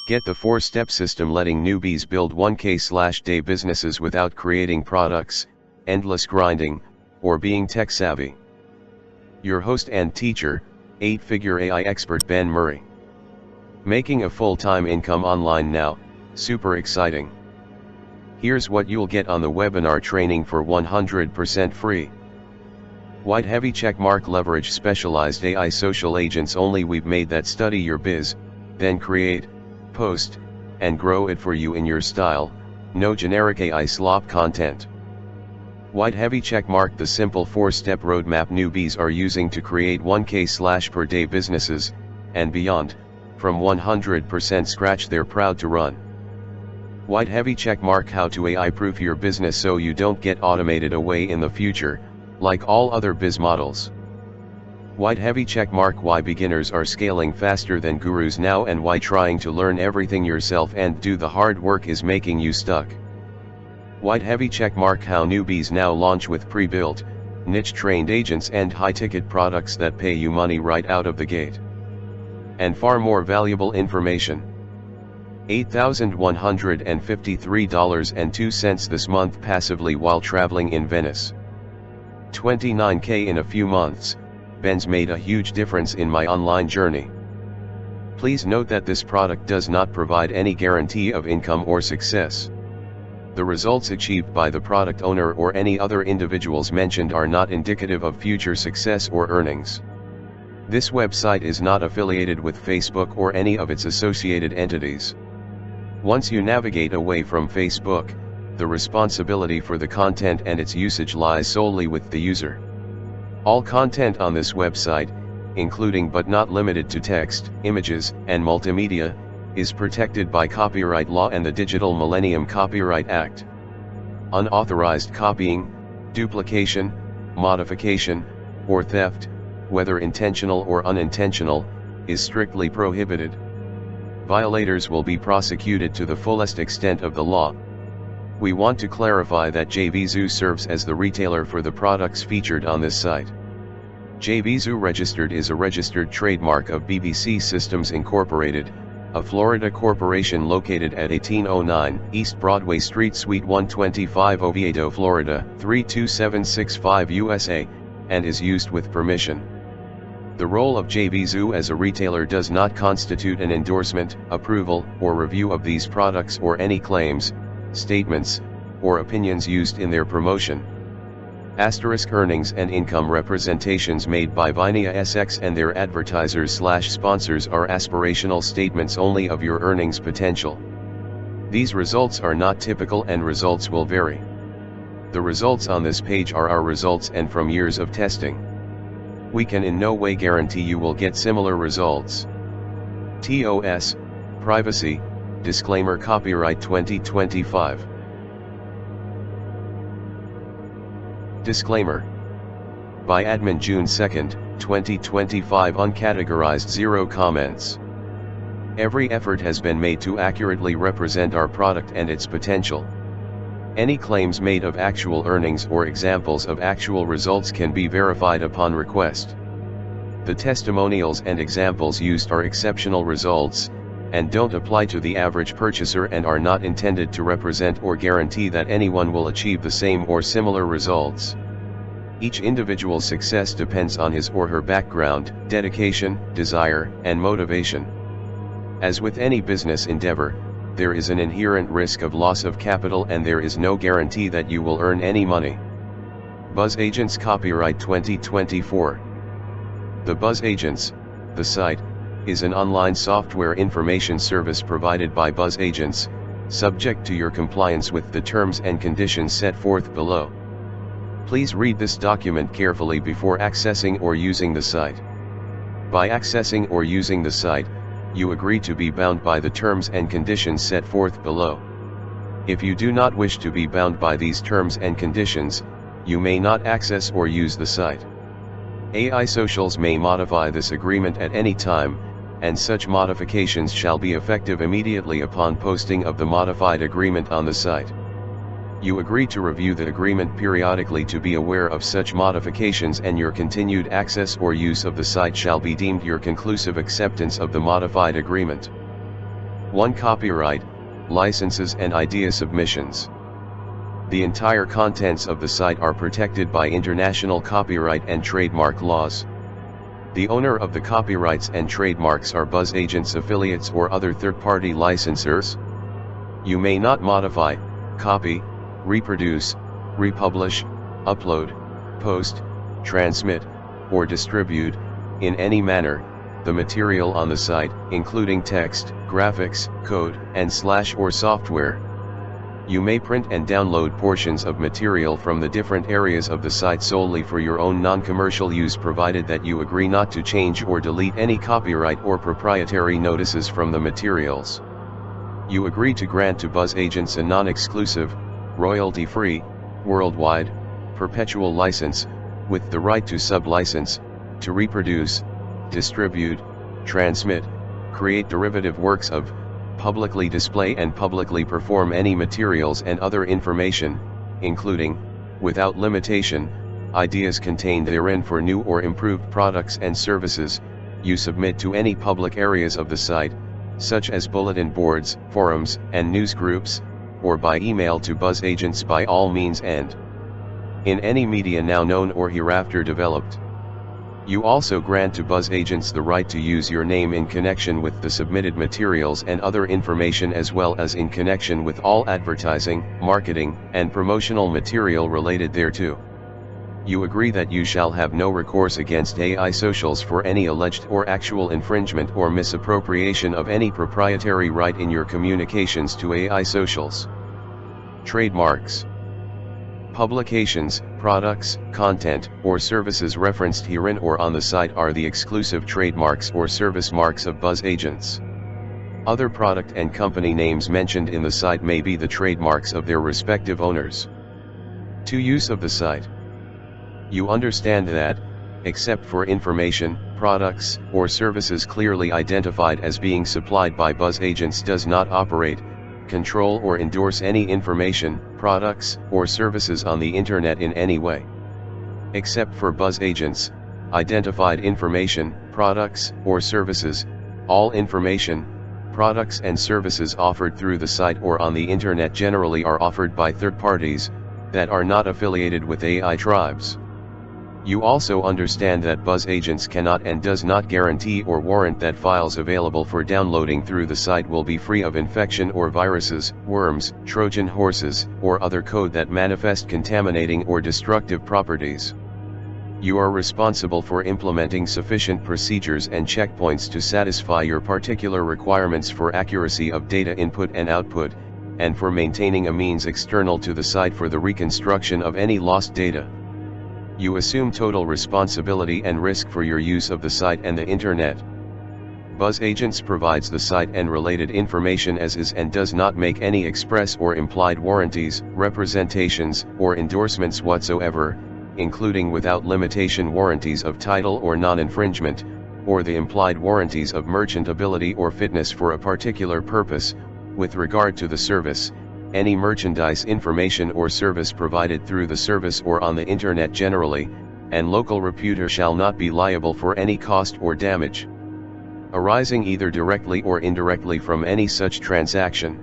Get the 4-step system letting newbies build 1K/day businesses without creating products, endless grinding, or being tech savvy. Your host and teacher, 8-figure AI expert Ben Murray. Making a full-time income online now, super exciting. Here's what you'll get on the webinar training for 100% free. White heavy checkmark leverage specialized AI social agents only. We've made that study your biz, then create, post, and grow it for you in your style, no generic AI slop content. White heavy checkmark, the simple 4-step roadmap newbies are using to create 1K/per day businesses, and beyond, from 100% scratch they're proud to run. White heavy checkmark, how to AI proof your business so you don't get automated away in the future, like all other biz models. White heavy checkmark, why beginners are scaling faster than gurus now and why trying to learn everything yourself and do the hard work is making you stuck. White heavy checkmark, how newbies now launch with pre-built, niche-trained agents and high-ticket products that pay you money right out of the gate. And far more valuable information. $8,153.02 this month passively while traveling in Venice. $29K in a few months. Ben's made a huge difference in my online journey. Please note that this product does not provide any guarantee of income or success. The results achieved by the product owner or any other individuals mentioned are not indicative of future success or earnings. This website is not affiliated with Facebook or any of its associated entities. Once you navigate away from Facebook, the responsibility for the content and its usage lies solely with the user. All content on this website, including but not limited to text, images, and multimedia, is protected by copyright law and the Digital Millennium Copyright Act. Unauthorized copying, duplication, modification, or theft, whether intentional or unintentional, is strictly prohibited. Violators will be prosecuted to the fullest extent of the law. We want to clarify that JVZoo serves as the retailer for the products featured on this site. JVZoo Registered is a registered trademark of BBC Systems Incorporated, a Florida corporation located at 1809 East Broadway Street, Suite 125, Oviedo, Florida, 32765 USA, and is used with permission. The role of JVZoo as a retailer does not constitute an endorsement, approval, or review of these products or any claims, statements, or opinions used in their promotion. Asterisk earnings and income representations made by Vinia SX and their advertisers/sponsors are aspirational statements only of your earnings potential. These results are not typical and results will vary. The results on this page are our results and from years of testing. We can in no way guarantee you will get similar results. TOS, privacy, disclaimer, copyright 2025. Disclaimer. By admin June 2, 2025, uncategorized, 0 comments. Every effort has been made to accurately represent our product and its potential. Any claims made of actual earnings or examples of actual results can be verified upon request. The testimonials and examples used are exceptional results, and don't apply to the average purchaser and are not intended to represent or guarantee that anyone will achieve the same or similar results. Each individual's success depends on his or her background, dedication, desire, and motivation. As with any business endeavor, there is an inherent risk of loss of capital and there is no guarantee that you will earn any money. BuzzAgents Copyright 2024. The BuzzAgents, the site, is an online software information service provided by BuzzAgents, subject to your compliance with the terms and conditions set forth below. Please read this document carefully before accessing or using the site. By accessing or using the site, you agree to be bound by the terms and conditions set forth below. If you do not wish to be bound by these terms and conditions, you may not access or use the site. AI socials may modify this agreement at any time, and such modifications shall be effective immediately upon posting of the modified agreement on the site. You agree to review the agreement periodically to be aware of such modifications, and your continued access or use of the site shall be deemed your conclusive acceptance of the modified agreement. 1. Copyright, licenses and idea submissions. The entire contents of the site are protected by international copyright and trademark laws. The owner of the copyrights and trademarks are BuzzAgents affiliates or other third-party licensors. You may not modify, copy, reproduce, republish, upload, post, transmit, or distribute, in any manner, the material on the site, including text, graphics, code, and / or software. You may print and download portions of material from the different areas of the site solely for your own non-commercial use, provided that you agree not to change or delete any copyright or proprietary notices from the materials. You agree to grant to BuzzAgents a non-exclusive, royalty-free, worldwide, perpetual license, with the right to sub-license, to reproduce, distribute, transmit, create derivative works of, publicly display and publicly perform any materials and other information, including, without limitation, ideas contained therein for new or improved products and services, you submit to any public areas of the site, such as bulletin boards, forums, and news groups, or by email to BuzzAgents by all means and in any media now known or hereafter developed. You also grant to BuzzAgents the right to use your name in connection with the submitted materials and other information, as well as in connection with all advertising, marketing, and promotional material related thereto. You agree that you shall have no recourse against AI Socials for any alleged or actual infringement or misappropriation of any proprietary right in your communications to AI Socials. Trademarks. Publications, products, content, or services referenced herein or on the site are the exclusive trademarks or service marks of BuzzAgents. Other product and company names mentioned in the site may be the trademarks of their respective owners. 2. Use of the site. You understand that, except for information, products, or services clearly identified as being supplied by BuzzAgents, does not operate, control or endorse any information, products, or services on the internet in any way. Except for BuzzAgents identified information, products, or services, all information, products and services offered through the site or on the internet generally are offered by third parties that are not affiliated with AI tribes. You also understand that BuzzAgents cannot and does not guarantee or warrant that files available for downloading through the site will be free of infection or viruses, worms, Trojan horses, or other code that manifest contaminating or destructive properties. You are responsible for implementing sufficient procedures and checkpoints to satisfy your particular requirements for accuracy of data input and output, and for maintaining a means external to the site for the reconstruction of any lost data. You assume total responsibility and risk for your use of the site and the internet. BuzzAgents provides the site and related information as is and does not make any express or implied warranties, representations, or endorsements whatsoever, including without limitation warranties of title or non-infringement, or the implied warranties of merchantability or fitness for a particular purpose, with regard to the service, any merchandise information or service provided through the service or on the internet generally, and local reputer shall not be liable for any cost or damage arising either directly or indirectly from any such transaction.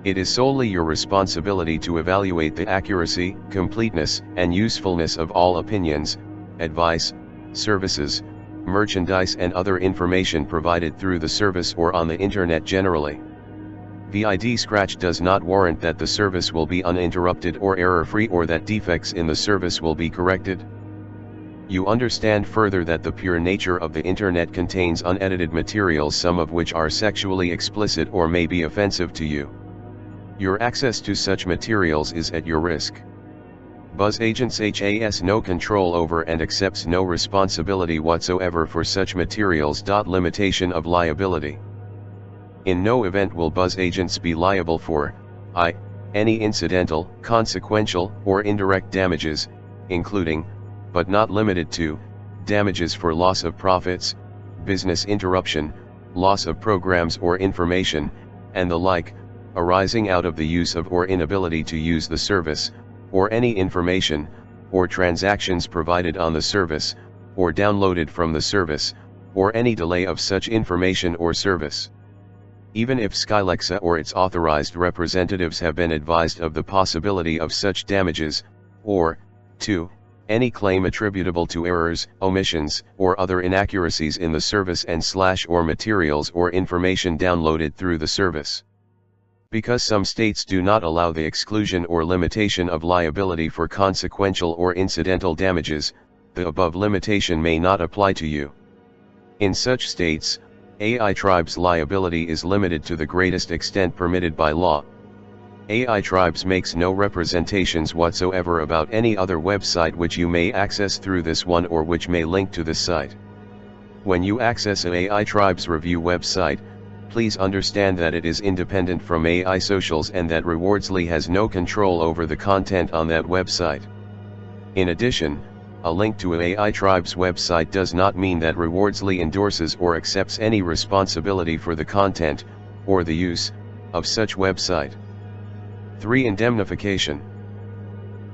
It is solely your responsibility to evaluate the accuracy, completeness, and usefulness of all opinions, advice, services, merchandise and other information provided through the service or on the internet generally. VID scratch does not warrant that the service will be uninterrupted or error-free or that defects in the service will be corrected. You understand further that the pure nature of the internet contains unedited materials, some of which are sexually explicit or may be offensive to you. Your access to such materials is at your risk. BuzzAgents has no control over and accepts no responsibility whatsoever for such materials. Limitation of liability. In no event will BuzzAgents be liable for any incidental, consequential, or indirect damages, including, but not limited to, damages for loss of profits, business interruption, loss of programs or information, and the like, arising out of the use of or inability to use the service, or any information, or transactions provided on the service, or downloaded from the service, or any delay of such information or service. even if Skylexa or its authorized representatives have been advised of the possibility of such damages, or, 2. Any claim attributable to errors, omissions, or other inaccuracies in the service and/or materials or information downloaded through the service. Because some states do not allow the exclusion or limitation of liability for consequential or incidental damages, the above limitation may not apply to you. In such states, AI Tribes' liability is limited to the greatest extent permitted by law. AI Tribes makes no representations whatsoever about any other website which you may access through this one or which may link to this site. When you access an AI Tribes review website, please understand that it is independent from AI Socials and that Rewardsley has no control over the content on that website. In addition, a link to an AI Tribes website does not mean that Rewardsley endorses or accepts any responsibility for the content, or the use, of such website. 3. Indemnification.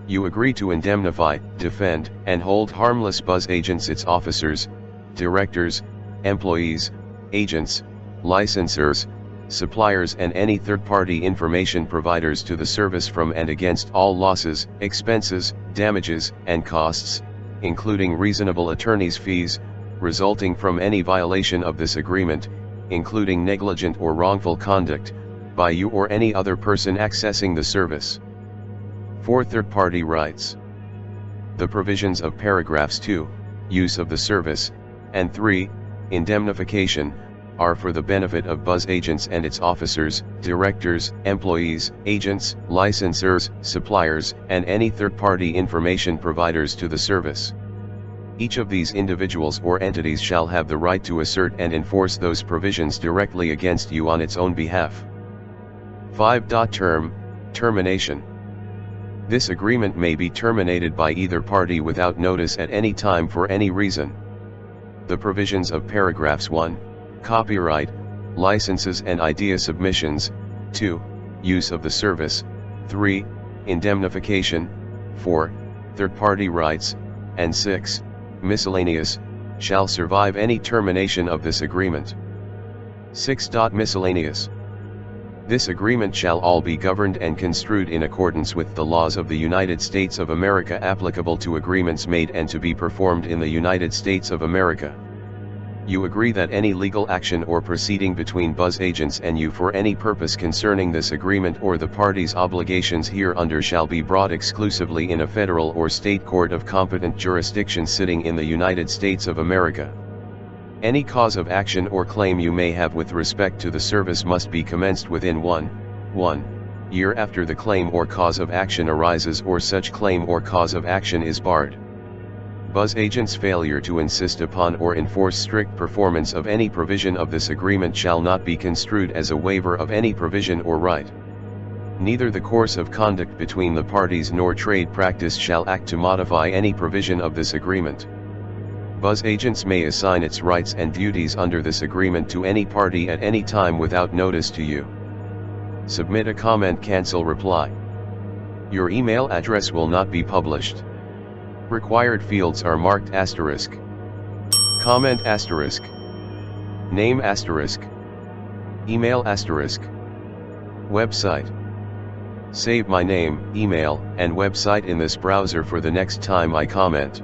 You agree to indemnify, defend, and hold harmless buzz agents, its officers, directors, employees, agents, licensors, suppliers and any third-party information providers to the service from and against all losses, expenses, damages, and costs, including reasonable attorney's fees, resulting from any violation of this agreement, including negligent or wrongful conduct, by you or any other person accessing the service. 4. Third-party rights. The provisions of paragraphs 2, use of the service, and 3, indemnification, are for the benefit of buzz agents and its officers, directors, employees, agents, licensors, suppliers, and any third-party information providers to the service. Each of these individuals or entities shall have the right to assert and enforce those provisions directly against you on its own behalf. 5. Termination. This agreement may be terminated by either party without notice at any time for any reason. The provisions of paragraphs 1, copyright, licenses and idea submissions, 2, use of the service, 3, indemnification, 4, third-party rights, and 6, miscellaneous, shall survive any termination of this agreement. 6. Miscellaneous. This agreement shall all be governed and construed in accordance with the laws of the United States of America applicable to agreements made and to be performed in the United States of America. You agree that any legal action or proceeding between buzz agents and you for any purpose concerning this agreement or the parties' obligations hereunder shall be brought exclusively in a federal or state court of competent jurisdiction sitting in the United States of America. Any cause of action or claim you may have with respect to the service must be commenced within 1 year after the claim or cause of action arises or such claim or cause of action is barred. Buzz agents' failure to insist upon or enforce strict performance of any provision of this agreement shall not be construed as a waiver of any provision or right. Neither the course of conduct between the parties nor trade practice shall act to modify any provision of this agreement. Buzz agents may assign its rights and duties under this agreement to any party at any time without notice to you. Submit a comment, cancel reply. Your email address will not be published. Required fields are marked asterisk. Comment asterisk. Name asterisk. Email asterisk. Website. Save my name, email, and website in this browser for the next time I comment.